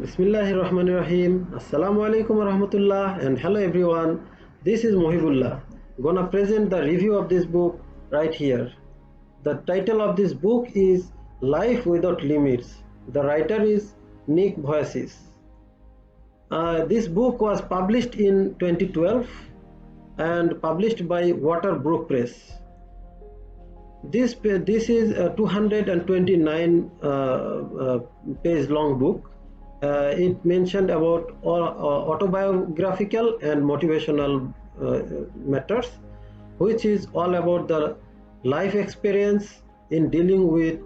Bismillahirrahmanirrahim. Assalamu alaikum warahmatullah and hello everyone. This is Mohibullah. Gonna present the review of this book right here. The title of this book is Life Without Limits. The writer is Nick Voices. This book was published in 2012 and published by Waterbrook Press. This is a 229 page long book. It mentioned about autobiographical and motivational matters, which is all about the life experience in dealing with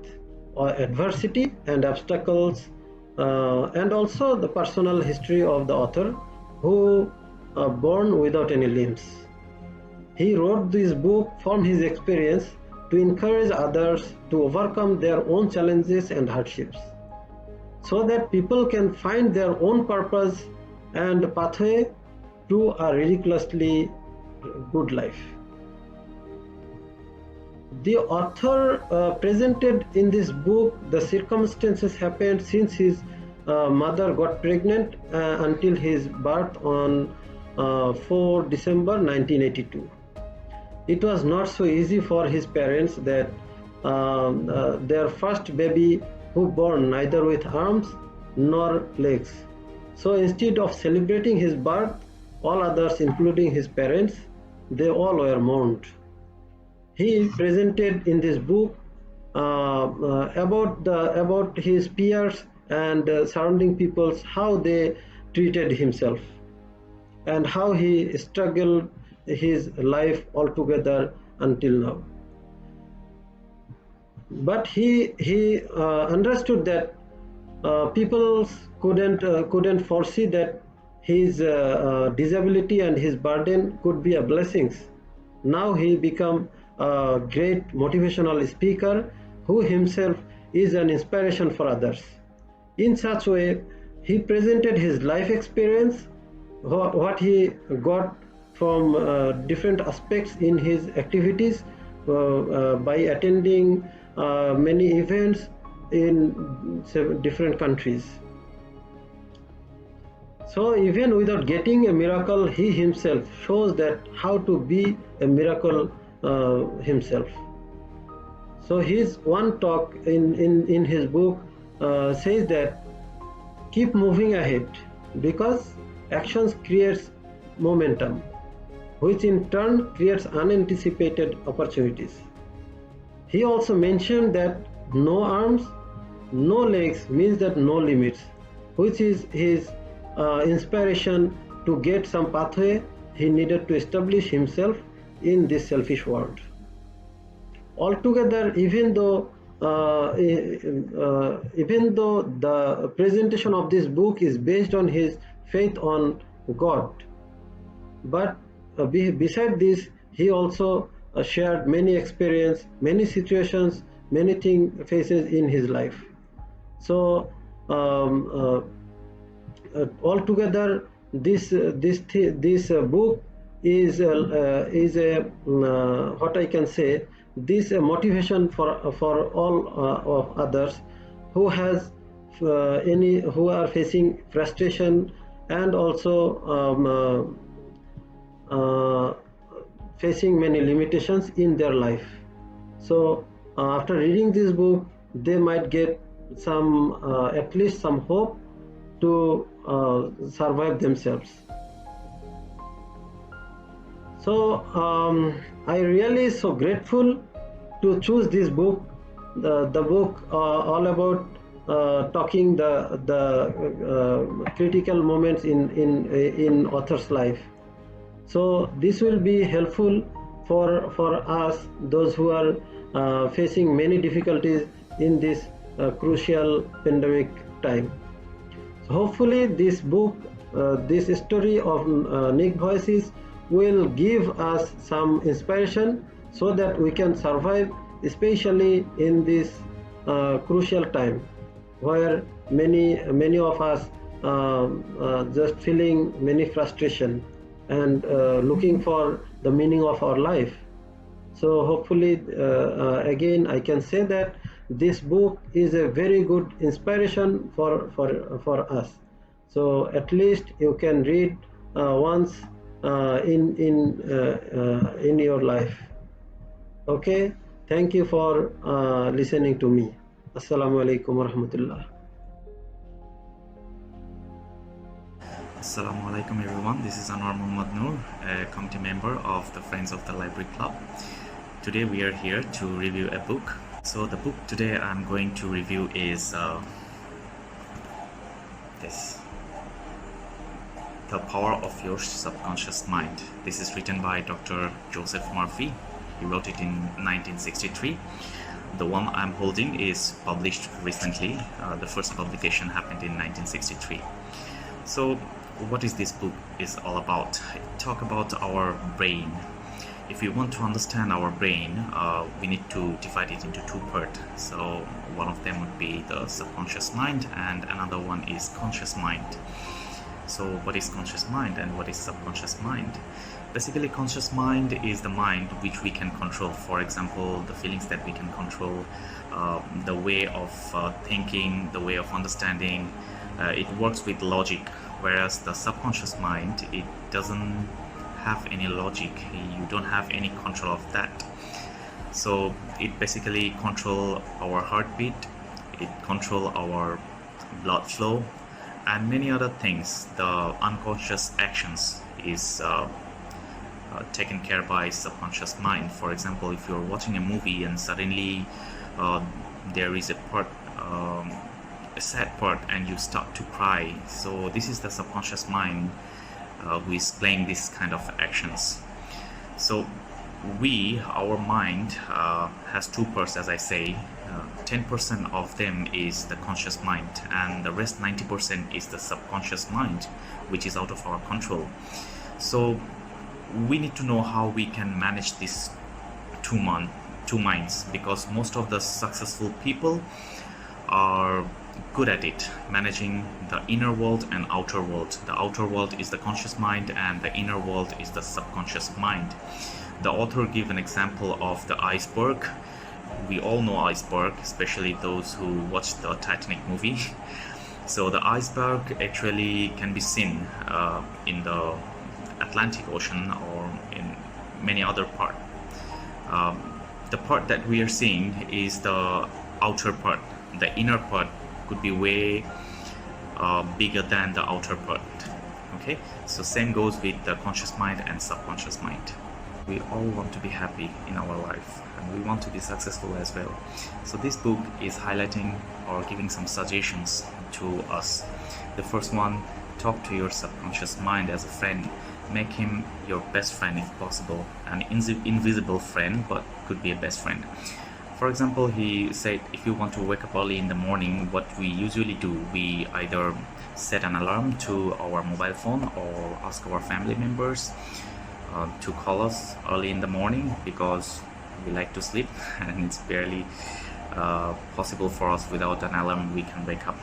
adversity and obstacles, and also the personal history of the author, who born without any limbs. He wrote this book from his experience to encourage others to overcome their own challenges and hardships, so that people can find their own purpose and pathway to a ridiculously good life. The author presented in this book the circumstances happened since his mother got pregnant until his birth on 4 December 1982. It was not so easy for his parents that their first baby who born neither with arms nor legs. So instead of celebrating his birth, all others, including his parents, they all were mourned. He presented in this book about his peers and surrounding peoples, how they treated himself and how he struggled his life altogether until now. But he understood that people couldn't foresee that his disability and his burden could be a blessing. Now he become a great motivational speaker who himself is an inspiration for others. In such way, he presented his life experience, what he got from different aspects in his activities by attending many events in different countries. So even without getting a miracle, he himself shows that how to be a miracle himself. So his one talk in his book says that keep moving ahead, because actions creates momentum, which in turn creates unanticipated opportunities. He also mentioned that no arms, no legs means that no limits, which is his inspiration to get some pathway he needed to establish himself in this selfish world. Altogether, even though the presentation of this book is based on his faith on God, but beside this, he also shared many experience, many situations, many things faces in his life. So altogether, this book is a what I can say, this motivation for all of others who has who are facing frustration and also facing many limitations in their life. So after reading this book, they might get some at least some hope to survive themselves. So I really so grateful to choose this book, the book all about talking the critical moments in author's life. So this will be helpful for us, those who are facing many difficulties in this crucial pandemic time. So hopefully this book, this story of Nick Voices will give us some inspiration so that we can survive, especially in this crucial time where many of us just feeling many frustration and looking for the meaning of our life. So hopefully again I can say that this book is a very good inspiration for us. So at least you can read once in your life. Okay, thank you for listening to me. Assalamu alaikum warahmatullah. Assalamu alaikum everyone, this is Anwar Muhammad Noor, a committee member of the Friends of the Library Club. Today we are here to review a book. So the book today I'm going to review is this, The Power of Your Subconscious Mind. This is written by Dr. Joseph Murphy. He wrote it in 1963. The one I'm holding is published recently. The first publication happened in 1963. So what is this book is all about? It talk about our brain. If we want to understand our brain, we need to divide it into two parts. So one of them would be the subconscious mind and another one is conscious mind. So what is conscious mind and what is subconscious mind? Basically, conscious mind is the mind which we can control. For example, the feelings that we can control, the way of thinking, the way of understanding. It works with logic, whereas the subconscious mind, it doesn't have any logic. You don't have any control of that. So it basically control our heartbeat, it control our blood flow, and many other things. The unconscious actions is taken care by subconscious mind. For example, if you're watching a movie and suddenly there is a part, a sad part, and you start to cry, so this is the subconscious mind who is playing this kind of actions. So our mind has two parts, as I say. 10% of them is the conscious mind and the rest 90% is the subconscious mind, which is out of our control. So we need to know how we can manage these two minds, because most of the successful people are good at it, managing the inner world and outer world. The outer world is the conscious mind and the inner world is the subconscious mind. The author gave an example of the iceberg. We all know iceberg, especially those who watched the Titanic movie. So the iceberg actually can be seen in the Atlantic Ocean or in many other parts. The part that we are seeing is the outer part. The inner part could be way bigger than the outer part. Okay, so same goes with the conscious mind and subconscious mind. We all want to be happy in our life and we want to be successful as well. So this book is highlighting or giving some suggestions to us. The first one, talk to your subconscious mind as a friend. Make him your best friend if possible. An invisible friend, but could be a best friend. For example, he said if you want to wake up early in the morning, what we usually do, we either set an alarm to our mobile phone or ask our family members to call us early in the morning, because we like to sleep and it's barely possible for us without an alarm we can wake up.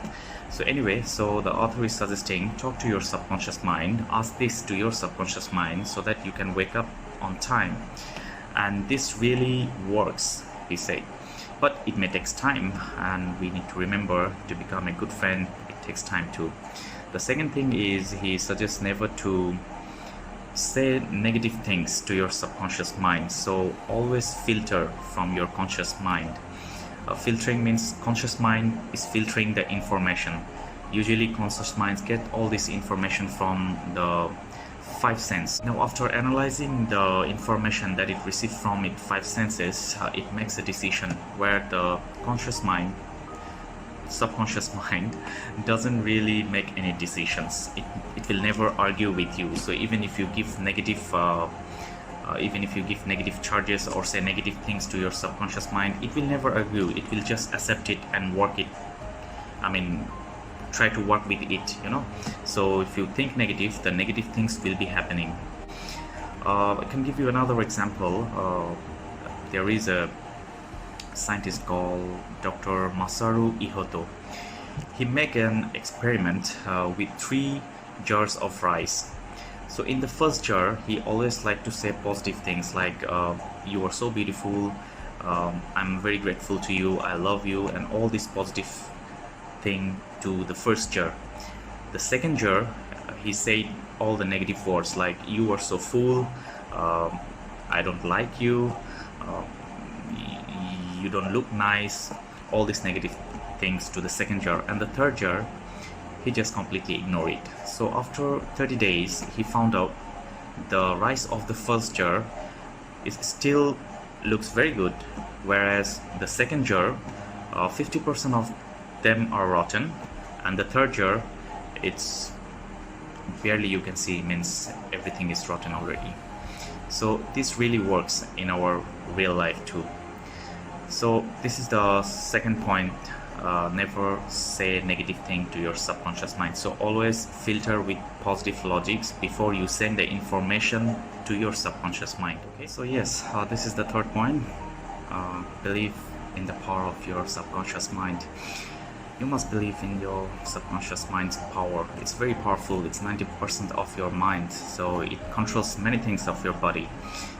So anyway, so the author is suggesting talk to your subconscious mind, ask this to your subconscious mind so that you can wake up on time. And this really works, he said, but it may take time and we need to remember to become a good friend, it takes time too. The second thing is he suggests never to say negative things to your subconscious mind. So always filter from your conscious mind. Filtering means conscious mind is filtering the information. Usually conscious minds get all this information from the five senses. Now after analyzing the information that it received from its five senses, it makes a decision, where the conscious mind, subconscious mind doesn't really make any decisions. It will never argue with you. So even if you give negative charges or say negative things to your subconscious mind, it will never argue. It will just accept it and work it. Try to work with it, So if you think negative, the negative things will be happening. I can give you another example. There is a scientist called Dr. Masaru Ihoto. He made an experiment with 3 jars of rice. So in the first jar, he always liked to say positive things like you are so beautiful, I'm very grateful to you, I love you, and all this positive thing to the first jar. The second jar, he said all the negative words like you are so full, I don't like you, you don't look nice, all these negative things to the second jar. And the third jar, he just completely ignored it. So after 30 days, he found out the rice of the first jar is still looks very good, whereas the second jar, 50% of them are rotten, and the third jar, it's barely you can see, means everything is rotten already. So this really works in our real life too. So this is the second point. Never say negative thing to your subconscious mind. So always filter with positive logics before you send the information to your subconscious mind. Okay, so yes, this is the third point. Believe in the power of your subconscious mind. You must believe in your subconscious mind's power. It's very powerful. It's 90% of your mind, so it controls many things of your body.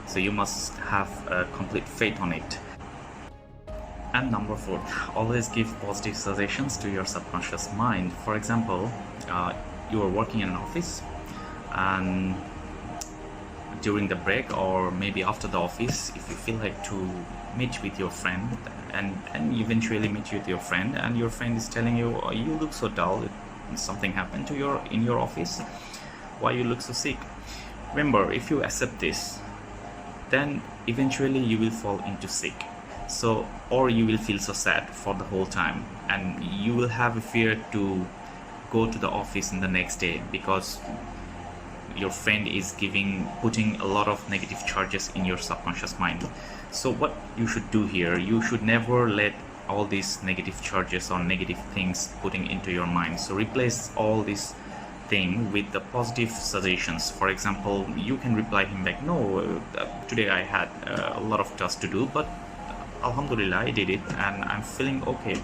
So you must have complete faith on it. And number 4, always give positive suggestions to your subconscious mind. For example, you are working in an office, and during the break or maybe after the office, if you feel like to meet with your friend and eventually meet with your friend, and your friend is telling you, oh, you look so dull, something happened to in your office, why you look so sick? Remember, if you accept this, then eventually you will fall into sick. So, or you will feel so sad for the whole time, and you will have a fear to go to the office in the next day because your friend is putting a lot of negative charges in your subconscious mind. So what you should do here, you should never let all these negative charges or negative things putting into your mind. So replace all these thing with the positive suggestions. For example, you can reply him back, no, today I had a lot of tasks to do, but Alhamdulillah, I did it and I'm feeling okay.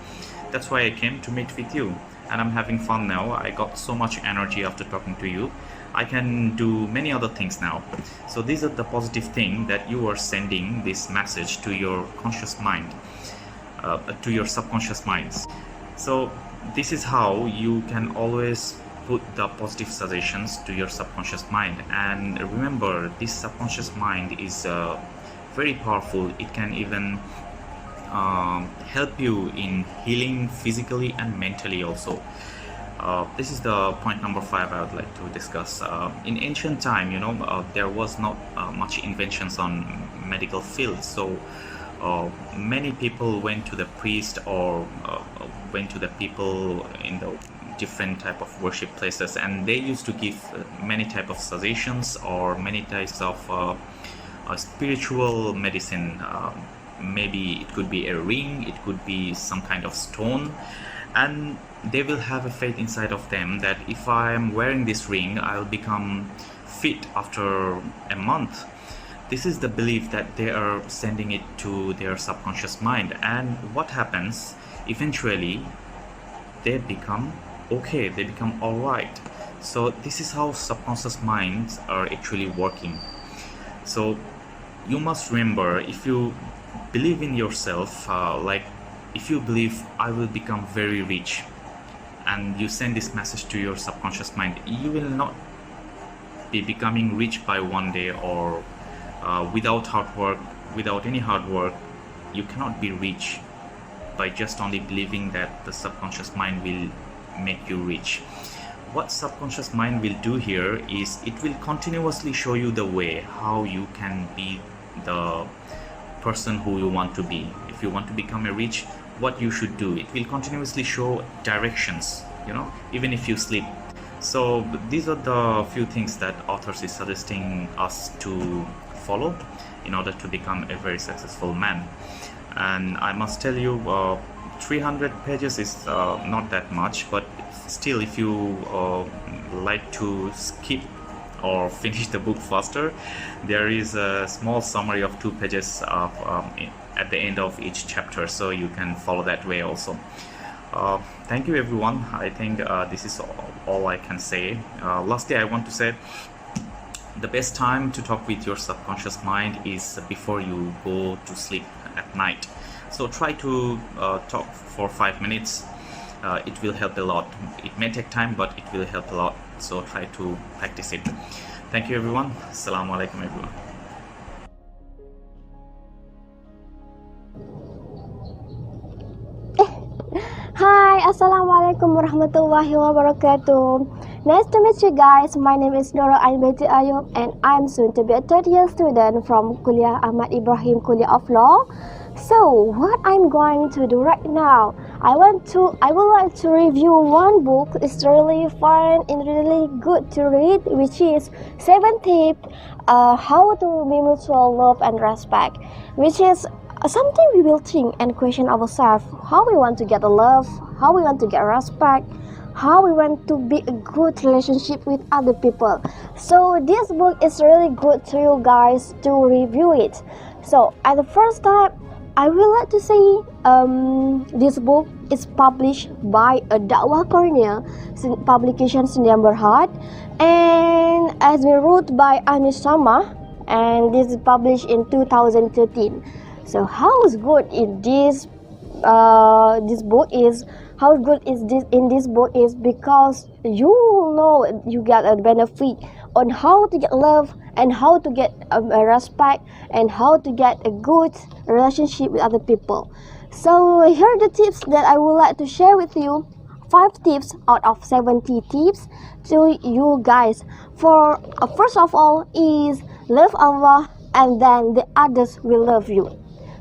That's why I came to meet with you, and I'm having fun now. I got so much energy after talking to you. I can do many other things now. So these are the positive thing that you are sending this message to your conscious mind, to your subconscious minds. So this is how you can always put the positive suggestions to your subconscious mind. And remember, this subconscious mind is very powerful. It can even help you in healing physically and mentally also. This is the point number 5 I would like to discuss. In ancient time, there was not much inventions on medical fields, so many people went to the priest or went to the people in the different type of worship places, and they used to give many type of suggestions or many types of spiritual medicine. Maybe it could be a ring, it could be some kind of stone, and they will have a faith inside of them that if I am wearing this ring, I'll become fit after a month. This is the belief that they are sending it to their subconscious mind, and what happens eventually, they become okay, they become all right. So this is how subconscious minds are actually working. So you must remember, if you believe in yourself, like if you believe I will become very rich, and you send this message to your subconscious mind, you will not be becoming rich by one day or without hard work. Without any hard work, you cannot be rich by just only believing that the subconscious mind will make you rich. What subconscious mind will do here is it will continuously show you the way how you can be the person who you want to be. If you want to become a rich, what you should do, it will continuously show directions, even if you sleep. So these are the few things that authors is suggesting us to follow in order to become a very successful man. And I must tell you, 300 pages is not that much, but still, if you like to skip or finish the book faster, there is a small summary of 2 pages at the end of each chapter, so you can follow that way also. Thank you everyone. I think this is all I can say. Lastly, I want to say the best time to talk with your subconscious mind is before you go to sleep at night. So try to talk for 5 minutes It will help a lot. It may take time, but it will help a lot. So try to practice it. Thank you, everyone. Assalamu alaikum, everyone. Hi, Assalamualaikum warahmatullahi wabarakatuh. Nice to meet you guys. My name is Nora IIUM and I'm soon to be a third year student from Kuliah Ahmad Ibrahim Kuliah of Law. So, what I'm going to do right now, I would like to review one book. It's really fun and really good to read, which is 7 Tips How to Be Mutual Love and Respect, which is something we will think and question ourselves, how we want to get a love, how we want to get respect, how we want to be a good relationship with other people. So this book is really good to you guys to review it. So at the first time, I would like to say this book is published by a Dakwah Cornea publication Sdn Bhd and has been wrote by Anis Sama, and this is published in 2013. So how good in this book is because you know you get a benefit on how to get love and how to get respect and how to get a good relationship with other people. So here are the tips that I would like to share with you. 5 tips out of 70 tips to you guys. For first of all is love Allah, and then the others will love you.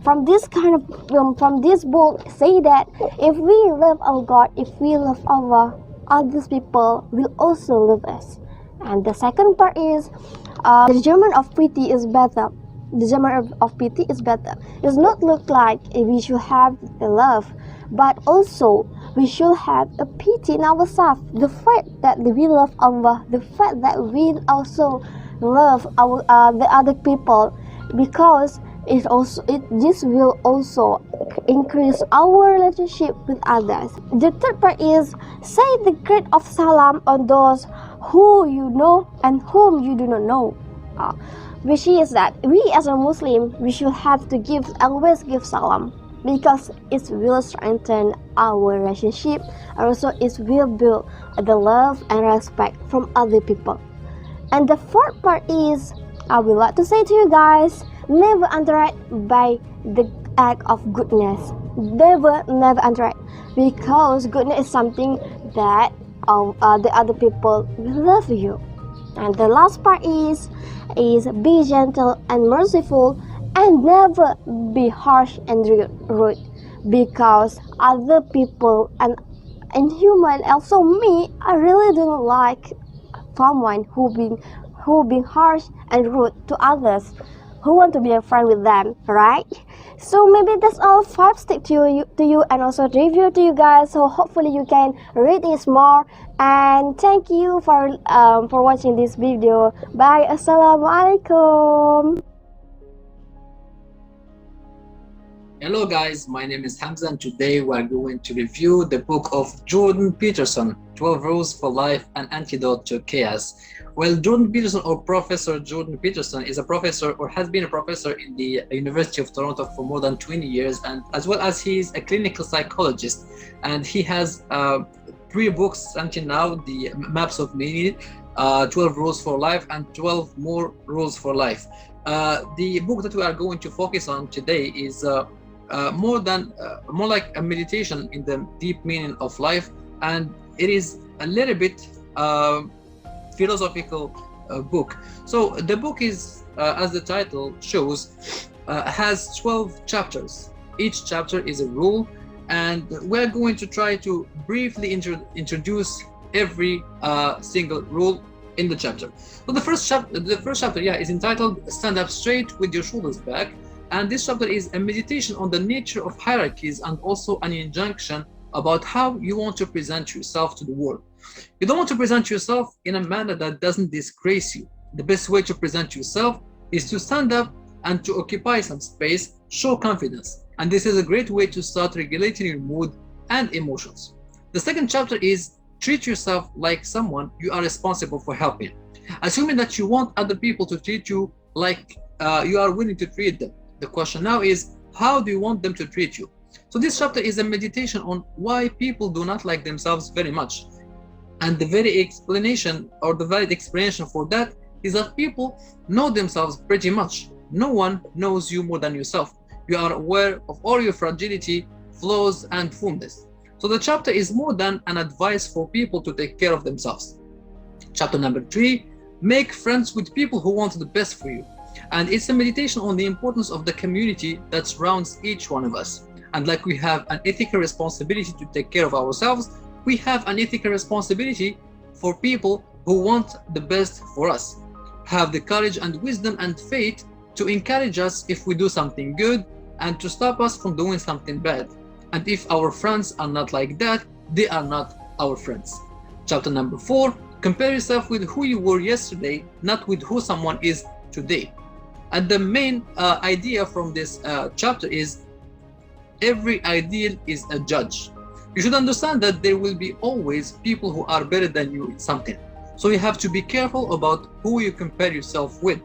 From this book say that if we love our God, if we love Allah, other people will also love us. And the second part is the German of pity is better. The German of pity is better. It does not look like we should have the love, but also we should have a pity in ourselves. The fact that we love Allah, the fact that we also love the other people, because this will also increase our relationship with others. The third part is say the great of salam on those who you know and whom you do not know, which is that we as a Muslim, we should have to always give salam, because it will strengthen our relationship, and also it will build the love and respect from other people. And the fourth part is I would like to say to you guys, never underrate by the act of goodness. Never underrate, because goodness is something that the other people will love you. And the last part is be gentle and merciful, and never be harsh and rude, because other people and human, also me, I really don't like someone who being harsh and rude to others, who want to be a friend with them, right? So maybe that's all 5 stick to you and also review to you guys. So hopefully you can read this more. And thank you for watching this video. Bye. Assalamualaikum. Hello guys, my name is Hamza, and today we are going to review the book of Jordan Peterson, 12 Rules for Life, An Antidote to Chaos. Well, Jordan Peterson, or Professor Jordan Peterson, is a professor, or has been a professor in the University of Toronto for more than 20 years, and as well as he is a clinical psychologist, and he has 3 books until now: the Maps of Meaning, 12 Rules for Life, and 12 More Rules for Life. The book that we are going to focus on today is more like a meditation in the deep meaning of life, and it is a little bit philosophical book. So the book is, as the title shows, has 12 chapters. Each chapter is a rule, and we're going to try to briefly introduce every single rule in the chapter. So the first chapter, is entitled "Stand Up Straight with Your Shoulders Back," and this chapter is a meditation on the nature of hierarchies, and also an injunction about how you want to present yourself to the world. You don't want to present yourself in a manner that doesn't disgrace you. The best way to present yourself is to stand up and to occupy some space, show confidence, and this is a great way to start regulating your mood and emotions. The second chapter is treat yourself like someone you are responsible for helping, assuming that you want other people to treat you like you are willing to treat them. The question now is, how do you want them to treat you? So this chapter is a meditation on why people do not like themselves very much. And the very explanation, or the valid explanation for that, is that people know themselves pretty much. No one knows you more than yourself. You are aware of all your fragility, flaws, and fullness. So the chapter is more than an advice for people to take care of themselves. Chapter number 3, make friends with people who want the best for you. And it's a meditation on the importance of the community that surrounds each one of us. And like we have an ethical responsibility to take care of ourselves, we have an ethical responsibility for people who want the best for us. Have the courage and wisdom and faith to encourage us if we do something good and to stop us from doing something bad. And if our friends are not like that, they are not our friends. Chapter number 4, compare yourself with who you were yesterday, not with who someone is today. And the main idea from this chapter is every ideal is a judge. You should understand that there will be always people who are better than you in something. So you have to be careful about who you compare yourself with.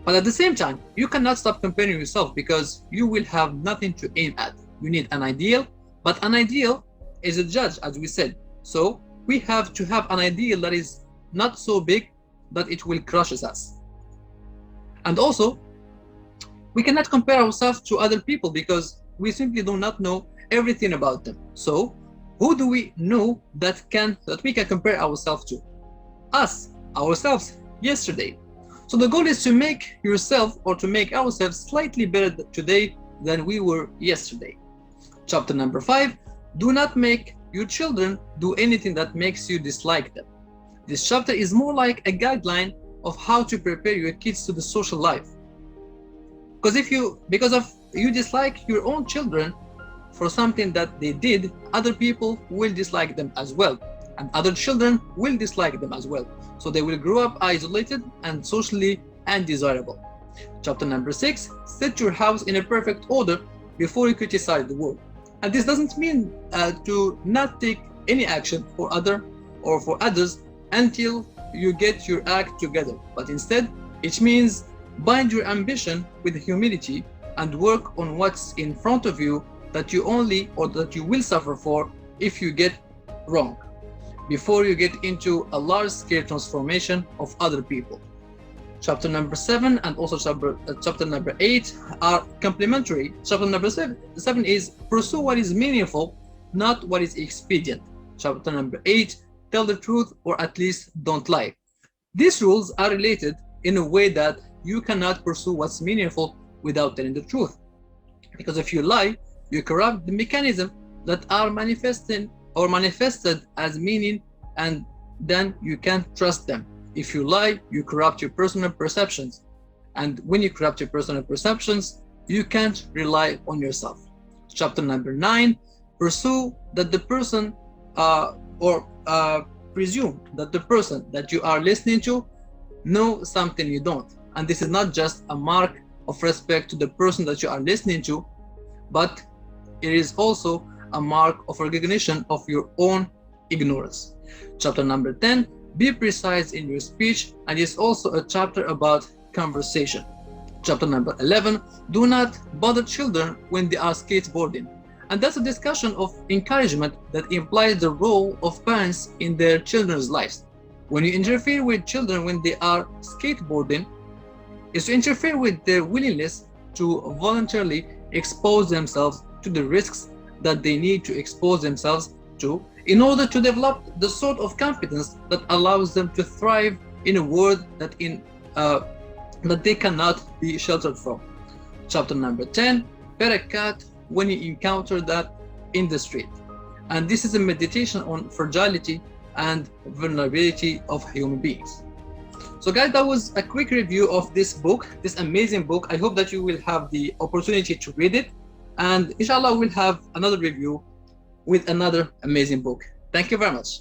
But at the same time, you cannot stop comparing yourself because you will have nothing to aim at. You need an ideal, but an ideal is a judge, as we said. So we have to have an ideal that is not so big that it will crush us. And also, we cannot compare ourselves to other people because we simply do not know everything about them. So who do we know that we can compare ourselves to? Ourselves yesterday. So the goal is to make yourself, or to make ourselves, slightly better today than we were yesterday. Chapter number 5, do not make your children do anything that makes you dislike them. This chapter is more like a guideline of how to prepare your kids to the social life. Because if you dislike your own children for something that they did, other people will dislike them as well, and other children will dislike them as well. So they will grow up isolated and socially undesirable. Chapter number 6, set your house in a perfect order before you criticize the world. And this doesn't mean to not take any action for others until you get your act together, but instead it means bind your ambition with humility and work on what's in front of you that you will suffer for if you get wrong, before you get into a large-scale transformation of other people. Chapter number 7 and also chapter number 8 are complementary. Chapter number 7 is pursue what is meaningful, not what is expedient. Chapter number 8, tell the truth or at least don't lie. These rules are related in a way that you cannot pursue what's meaningful without telling the truth. Because if you lie, you corrupt the mechanism that are manifested as meaning, and then you can't trust them. If you lie, you corrupt your personal perceptions. And when you corrupt your personal perceptions, you can't rely on yourself. Chapter number 9, pursue that the person presume that the person that you are listening to know something you don't. And this is not just a mark of respect to the person that you are listening to, but it is also a mark of recognition of your own ignorance. Chapter number 10, be precise in your speech, and is also a chapter about conversation. Chapter number 11, do not bother children when they are skateboarding. And that's a discussion of encouragement that implies the role of parents in their children's lives. When you interfere with children when they are skateboarding, is to interfere with their willingness to voluntarily expose themselves to the risks that they need to expose themselves to in order to develop the sort of competence that allows them to thrive in a world that they cannot be sheltered from. Chapter number 10, pet a cat when you encounter that in the street. And this is a meditation on fragility and vulnerability of human beings. So guys, that was a quick review of this book, this amazing book. I hope that you will have the opportunity to read it, and inshallah we'll have another review with another amazing book. Thank you very much.